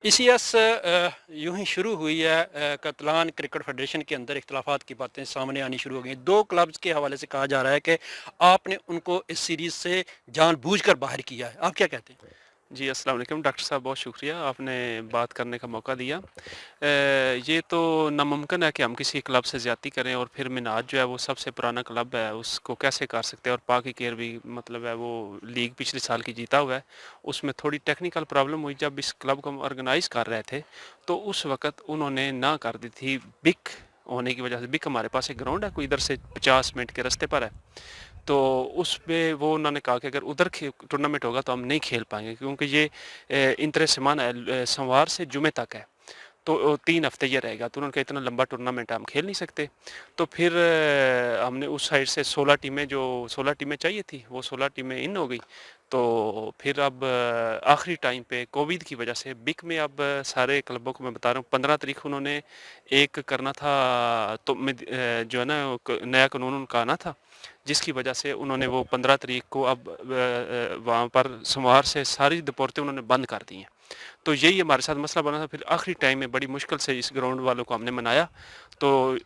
ECS यूं ही शुरू हुई है। कतलान क्रिकेट फेडरेशन के अंदर इख्तलाफात की बातें सामने आनी शुरू हो गई। दो क्लब्स के हवाले से कहा जा रहा है कि आपने उनको इस सीरीज़ से जानबूझकर बाहर किया है। आप क्या कहते हैं? जी, अस्सलाम वालेकुम डॉक्टर साहब, बहुत शुक्रिया आपने बात करने का मौका दिया। ये तो नामुमकिन है कि हम किसी क्लब से ज़्यादती करें और फिर मिनाज जो है वो सबसे पुराना क्लब है, उसको कैसे कर सकते हैं। और पाक केयर भी मतलब है वो लीग पिछले साल की जीता हुआ है। उसमें थोड़ी टेक्निकल प्रॉब्लम हुई जब इस क्लब को हम ऑर्गेनाइज़ कर रहे थे, तो उस वक़्त उन्होंने ना कर दी थी। बिक होने की वजह से, बिक हमारे पास एक ग्राउंड है, कोई इधर से 50 मिनट के रास्ते पर है। तो उसमें वो उन्होंने कहा कि अगर उधर टूर्नामेंट होगा तो हम नहीं खेल पाएंगे, क्योंकि ये इंतर समान है, सोमवार से जुमे तक है, तो 3 हफ्ते ये रहेगा। तो उन्होंने कहा इतना लंबा टूर्नामेंट हम खेल नहीं सकते। तो फिर हमने उस साइड से 16 टीमें, जो 16 टीमें चाहिए थी वो 16 टीमें इन हो गई। तो फिर अब आखिरी टाइम पे कोविड की वजह से बिक में अब सारे क्लबों को मैं बता रहा हूँ 15 तारीख उन्होंने एक करना था। तो जो है ना नया कानून उनका आना था, जिसकी वजह से उन्होंने वो 15 तारीख को अब वहाँ पर सोमवार से सारी दपोरतें उन्होंने बंद कर दी हैं। तो यही हमारे साथ मसला बना था। फिर आखिरी टाइम में बड़ी मुश्किल से इस ग्राउंड वालों को हमने मनाया, तो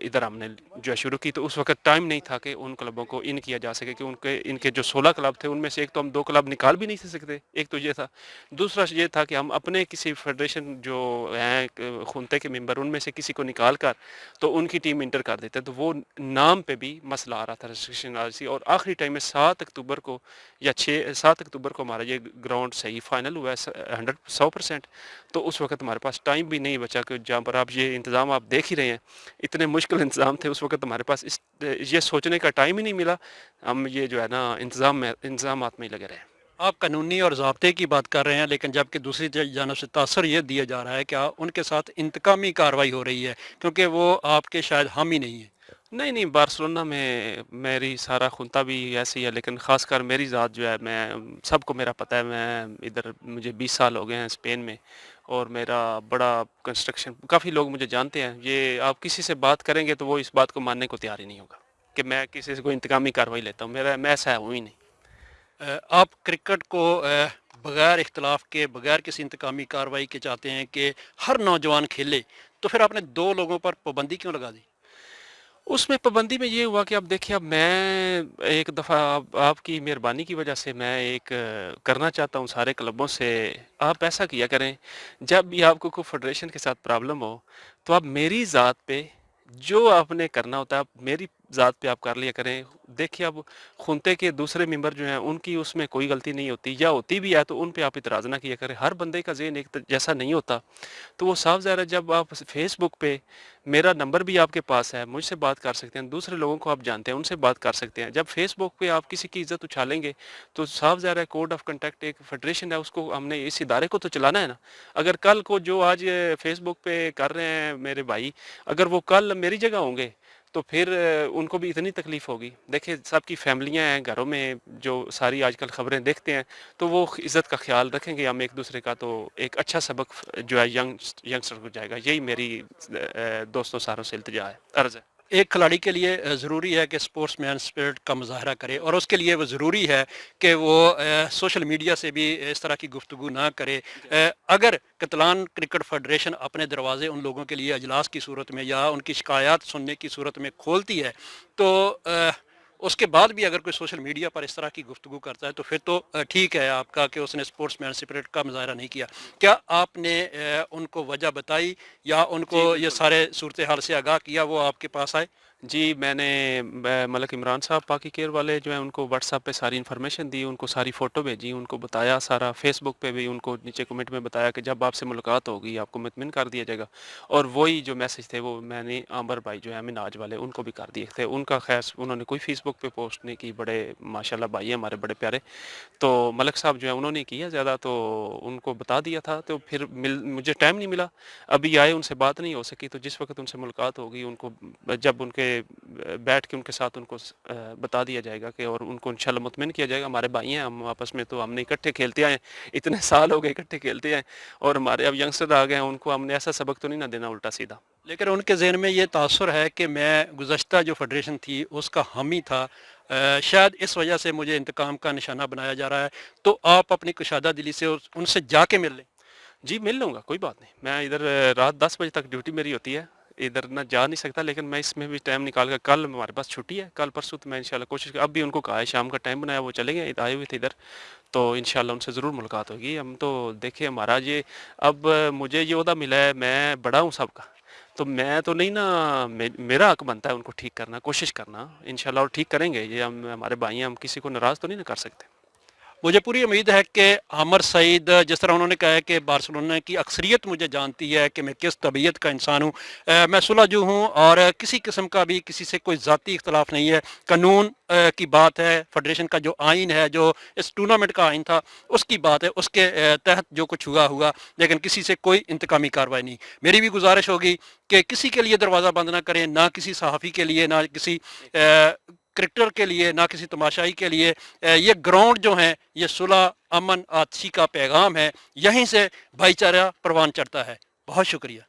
इधर हमने जो है शुरू की। तो उस वक्त टाइम नहीं था कि उन क्लबों को इन किया जा सके, कि उनके इनके जो 16 क्लब थे उनमें से एक तो हम 2 क्लब निकाल भी नहीं सकते। एक तो ये था। दूसरा ये था कि हम अपने किसी फेडरेशन जो हैं खुनते के मेंबर, उनमें से किसी को निकाल कर तो उनकी टीम इंटर कर देते। तो वो नाम पे भी मसला आ रहा था, रेस्ट्रिक्शन आ रही थी। और आखिरी टाइम में 7 अक्टूबर को या 7 अक्टूबर को हमारा ये ग्राउंड सही फाइनल हुआ है 100%। तो उस वक्त हमारे पास टाइम भी नहीं बचा, कि जहाँ पर आप ये इंतज़ाम आप देख ही रहे हैं, इतने मुश्किल इंतज़ाम थे उस वक्त हमारे पास, ये सोचने का टाइम ही नहीं मिला। हम ये जो है ना इंतज़ामात में ही लगे रहे। आप कानूनी और ज़ाब्ते की बात कर रहे हैं, लेकिन जबकि दूसरी जानब से तासर ये दिया जा रहा है कि उनके साथ इंतकामी कार्रवाई हो रही है, क्योंकि वो आपके शायद हामी नहीं है। नहीं, नहीं, बार्सिलोना में मेरी सारा खुनता भी ऐसी है, लेकिन ख़ासकर मेरी ज़ात जो है, मैं सबको मेरा पता है। मैं इधर मुझे 20 साल हो गए हैं स्पेन में, और मेरा बड़ा कंस्ट्रक्शन, काफ़ी लोग मुझे जानते हैं। ये आप किसी से बात करेंगे तो वो इस बात को मानने को तैयार ही नहीं होगा कि मैं किसी से कोई इंतकामी कार्रवाई लेता हूँ। मैं ऐसा हूँ ही नहीं। आप क्रिकेट को बगैर इख्तलाफ के, बगैर किसी इंतकामी कार्रवाई के चाहते हैं कि हर नौजवान खेले, तो फिर आपने दो लोगों पर पाबंदी क्यों लगा दी? उसमें पाबंदी में ये हुआ कि अब देखिए, अब मैं एक दफ़ा आपकी मेहरबानी की वजह से मैं एक करना चाहता हूँ सारे क्लबों से। आप ऐसा किया करें, जब भी आपको कोई फेडरेशन के साथ प्रॉब्लम हो, तो आप मेरी ज़ात पे जो आपने करना होता है, आप मेरी ज़ात पे आप कर लिया करें। देखिए, अब खुनते के दूसरे मेंबर जो हैं उनकी उसमें कोई गलती नहीं होती, या होती भी है तो उन पे आप इतराज़ ना किया करें। हर बंदे का ज़हन एक जैसा नहीं होता। तो वो साफ ज़ाहिर है, जब आप फेसबुक पे, मेरा नंबर भी आपके पास है, मुझसे बात कर सकते हैं, दूसरे लोगों को आप जानते हैं उनसे बात कर सकते हैं। जब फेसबुक पे आप किसी की इज्जत उछालेंगे, तो साफ ज़ाहिर है कोड ऑफ कंडक्ट, एक फेडरेशन है, उसको हमने, इस इदारे को तो चलाना है ना। अगर कल को जो आज फेसबुक पे कर रहे हैं मेरे भाई, अगर वो कल मेरी जगह होंगे, तो फिर उनको भी इतनी तकलीफ होगी। देखिए, सबकी फैमिलियां हैं घरों में, जो सारी आजकल खबरें देखते हैं, तो वो इज़्ज़त का ख्याल रखेंगे हम एक दूसरे का, तो एक अच्छा सबक जो है यंगस्टर को जाएगा। यही मेरी दोस्तों सारों से इल्तिजा है, अर्ज़ है। एक खिलाड़ी के लिए ज़रूरी है कि स्पोर्ट्समैन स्पिरिट का मुज़ाहरा करे, और उसके लिए वो ज़रूरी है कि वो सोशल मीडिया से भी इस तरह की गुफ्तगू ना करे। अगर कतलान क्रिकेट फेडरेशन अपने दरवाजे उन लोगों के लिए अजलास की सूरत में या उनकी शिकायत सुनने की सूरत में खोलती है, तो उसके बाद भी अगर कोई सोशल मीडिया पर इस तरह की गुफ्तगू करता है, तो फिर तो ठीक है आपका कि उसने स्पोर्ट्समैन स्पिरिट का मुज़ाहरा नहीं किया। क्या आपने उनको वजह बताई या जी, उनको ये बिल्कुल। सारे सूरत हाल से आगाह किया, वो आपके पास आए? जी, मैंने मलिक इमरान साहब पाकी केयर वाले जो हैं उनको व्हाट्सएप पे सारी इन्फॉर्मेशन दी, उनको सारी फ़ोटो भेजी, उनको बताया सारा। फ़ेसबुक पे भी उनको नीचे कमेंट में बताया कि जब आपसे मुलाकात होगी आपको मुतमिन कर दिया जाएगा। और वही जो मैसेज थे वो मैंने आंबर भाई जो है मिनाज वाले, उनको भी कर दिए थे। उनका खैर उन्होंने कोई फ़ेसबुक पे पोस्ट नहीं की, बड़े माशाल्लाह भाई हैं हमारे, बड़े प्यारे। तो मलिक साहब जो है उन्होंने किया ज़्यादा, तो उनको बता दिया था। तो फिर मुझे टाइम नहीं मिला, अभी आए, उनसे बात नहीं हो सकी। तो जिस वक्त उनसे मुलाकात होगी, उनको जब उनके बैठ के उनके साथ उनको बता दिया जाएगा कि, और उनको इंशाल्लाह मुतमिन किया जाएगा। हमारे भाई हैं, हम आपस में तो हमने इकट्ठे खेलते आए हैं, इतने साल हो गए इकट्ठे खेलते आए। और हमारे अब यंगस्टर आ गए हैं, उनको हमने ऐसा सबक तो नहीं ना देना उल्टा सीधा। लेकिन उनके ज़हन में ये तासुर है कि मैं गुज़श्ता जो फेडरेशन थी उसका हामी था, शायद इस वजह से मुझे इंतकाम का निशाना बनाया जा रहा है। तो आप अपनी कुशादा दिली से उनसे जाके मिल लें। जी, मिल लूँगा, कोई बात नहीं। मैं इधर रात 10 बजे तक ड्यूटी मेरी होती है, इधर ना जा नहीं सकता, लेकिन मैं इसमें भी टाइम निकाल कर, कल हमारे पास छुट्टी है, कल परसों तो मैं इंशाल्लाह कोशिश, अब भी उनको कहा है, शाम का टाइम बनाया, वो चले गए, आए हुए थे इधर, तो इंशाल्लाह उनसे ज़रूर मुलाकात होगी। हम तो देखिए हमारा ये, अब मुझे ये ओहदा मिला है, मैं बड़ा हूँ सबका, तो मैं तो नहीं ना, मेरा हक बनता है उनको ठीक करना, कोशिश करना, इंशाल्लाह वो ठीक करेंगे। ये हम हमारे भाई हैं, हम किसी को नाराज़ तो नहीं ना कर सकते। मुझे पूरी उम्मीद है कि आमिर सईद, जिस तरह उन्होंने कहा है कि बार्सिलोना की अक्सरियत मुझे जानती है कि मैं किस तबीयत का इंसान हूँ, मैं सुलझू हूँ और किसी किस्म का भी किसी से कोई ज़ाती इख्तलाफ नहीं है। कानून की बात है, फेडरेशन का जो आइन है, जो इस टूर्नामेंट का आइन था उसकी बात है, उसके तहत जो कुछ हुआ हुआ, लेकिन किसी से कोई इंतकामी कार्रवाई नहीं। मेरी भी गुजारिश होगी कि किसी के लिए दरवाज़ा बंद ना करें, ना किसी सहाफ़ी के लिए, ना किसी क्रिकेटर के लिए, ना किसी तमाशाई के लिए। ये ग्राउंड जो है ये सुलह, अमन, आतशी का पैगाम है। यहीं से भाईचारा परवान चढ़ता है। बहुत शुक्रिया।